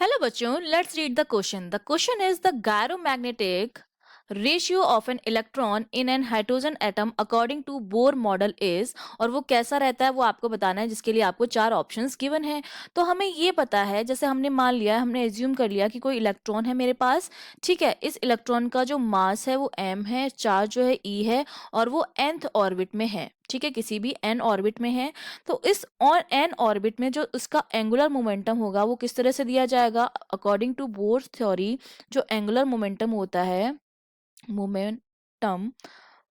Hello बच्चों, let's read the question. The question is the gyromagnetic ratio of an electron in an hydrogen atom according to Bohr model is, और वो कैसा रहता है वो आपको बताना है, जिसके लिए आपको चार ऑप्शंस गिवन है। तो हमें ये पता है, जैसे हमने मान लिया, हमने एज्यूम कर लिया कि कोई इलेक्ट्रॉन है मेरे पास। ठीक है, इस इलेक्ट्रॉन का जो मास है वो m है, चार्ज जो है e है, और वो nth ऑर्बिट में है। ठीक है, किसी भी n ऑर्बिट में है। तो इस और n ऑर्बिट में जो उसका एंगुलर मोमेंटम होगा वो किस तरह से दिया जाएगा? अकॉर्डिंग टू बोर थ्योरी, जो एंगुलर मोमेंटम होता है, मोमेंटम,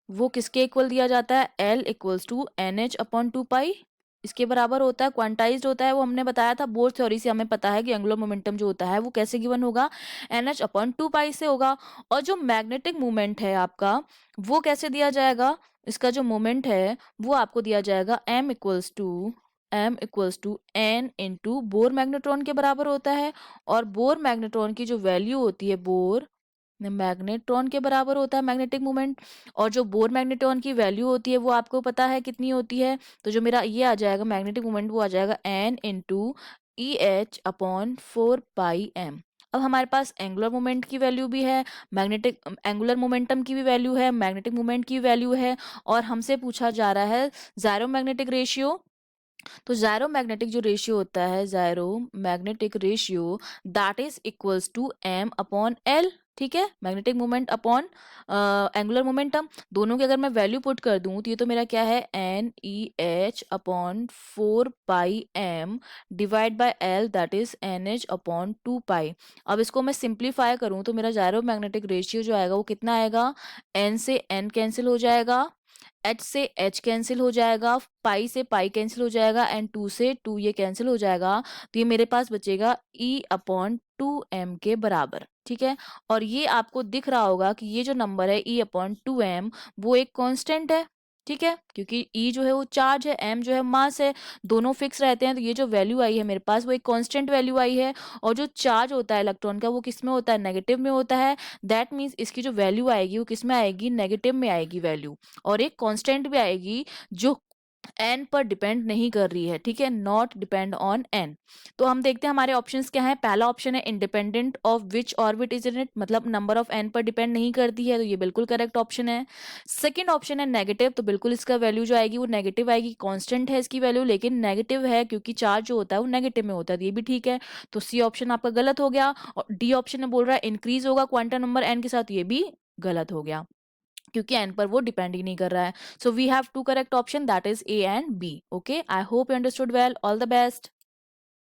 वो किसके इक्वल दिया जाता है? L equals to n h upon two pi, इसके बराबर होता है। क्वांटाइज्ड होता है, वो हमने बताया था बोर थ्योरी से, हमें पता है कि एंगुलर मोमेंटम जो होता है वो कैसे गिवन होगा? एन एच अपॉन टू पाई से होगा। और जो मैग्नेटिक मूवमेंट है आपका, वो कैसे दिया जाएगा? इसका जो मोमेंट है वो आपको दिया जाएगा m equals to n into Bohr magneton के बराबर होता है। और बोर मैग्नेट्रॉन की जो वैल्यू होती है, बोर मैग्नेट्रॉन के बराबर होता है मैग्नेटिक मोमेंट। और जो बोर मैग्नेट्रॉन की वैल्यू होती है वो आपको पता है कितनी होती है। तो जो मेरा ये आ जाएगा मैग्नेटिक मोमेंट, वो आ जाएगा n into e h upon 4 pi m। अब हमारे पास एंगुलर मोमेंट की वैल्यू भी है, मैग्नेटिक एंगुलर मोमेंटम की भी वैल्यू है, मैग्नेटिक मोमेंट की वैल्यू है, और हमसे पूछा जा रहा है जायरो मैग्नेटिक रेशियो। तो जायरो मैग्नेटिक जो रेशियो होता है, gyromagnetic ratio, that is equals to m upon l। ठीक है, magnetic moment upon angular momentum, दोनों की अगर मैं वैल्यू पुट कर दूं तो ये तो मेरा क्या है? N e h upon 4 pi m divide by l, that is n h upon 2 pi. अब इसको मैं सिंप्लीफाई करूं तो मेरा जायरो मैग्नेटिक रेशियो जो आएगा वो कितना आएगा? n से n कैंसिल हो जाएगा, h से h कैंसिल हो जाएगा, पाई से पाई कैंसिल हो जाएगा, एंड 2 से 2 ये कैंसिल हो जाएगा। तो ये मेरे पास बचेगा e अपॉन 2m के बराबर। ठीक है, और ये आपको दिख रहा होगा कि ये जो नंबर है e अपॉन 2m, वो एक कांस्टेंट है। ठीक है, क्योंकि e जो है वो चार्ज है, m जो है मास है, दोनों फिक्स रहते हैं। तो ये जो वैल्यू आई है मेरे पास वो एक कांस्टेंट वैल्यू आई है। और जो चार्ज होता है इलेक्ट्रॉन का वो किस में होता है? नेगेटिव में होता है। दैट मीन्स इसकी जो वैल्यू आएगी वो किस में आएगी? नेगेटिव में आएगी वैल्यू। और एक कांस्टेंट भी आएगी जो n पर डिपेंड नहीं कर रही है। ठीक है, नॉट डिपेंड ऑन n। तो हम देखते हैं हमारे ऑप्शंस क्या हैं। पहला ऑप्शन है independent of which orbit is in it, मतलब नंबर ऑफ n पर डिपेंड नहीं करती है, तो ये बिल्कुल करेक्ट ऑप्शन है। सेकंड ऑप्शन है नेगेटिव, तो बिल्कुल इसका वैल्यू जो आएगी वो नेगेटिव आएगी। कांस्टेंट है इसकी वैल्यू, लेकिन नेगेटिव है क्योंकि चार्ज जो होता है वो नेगेटिव में होता है, तो ये भी ठीक है। तो सी ऑप्शन आपका गलत हो गया। और डी ऑप्शन में बोल रहा है इंक्रीज होगा क्वांटम नंबर n के साथ, ये भी गलत हो गया क्योंकि n पर वो डिपेंड ही नहीं कर रहा है। So we have two correct option, that is a and b. Okay, I hope you understood well. All the best.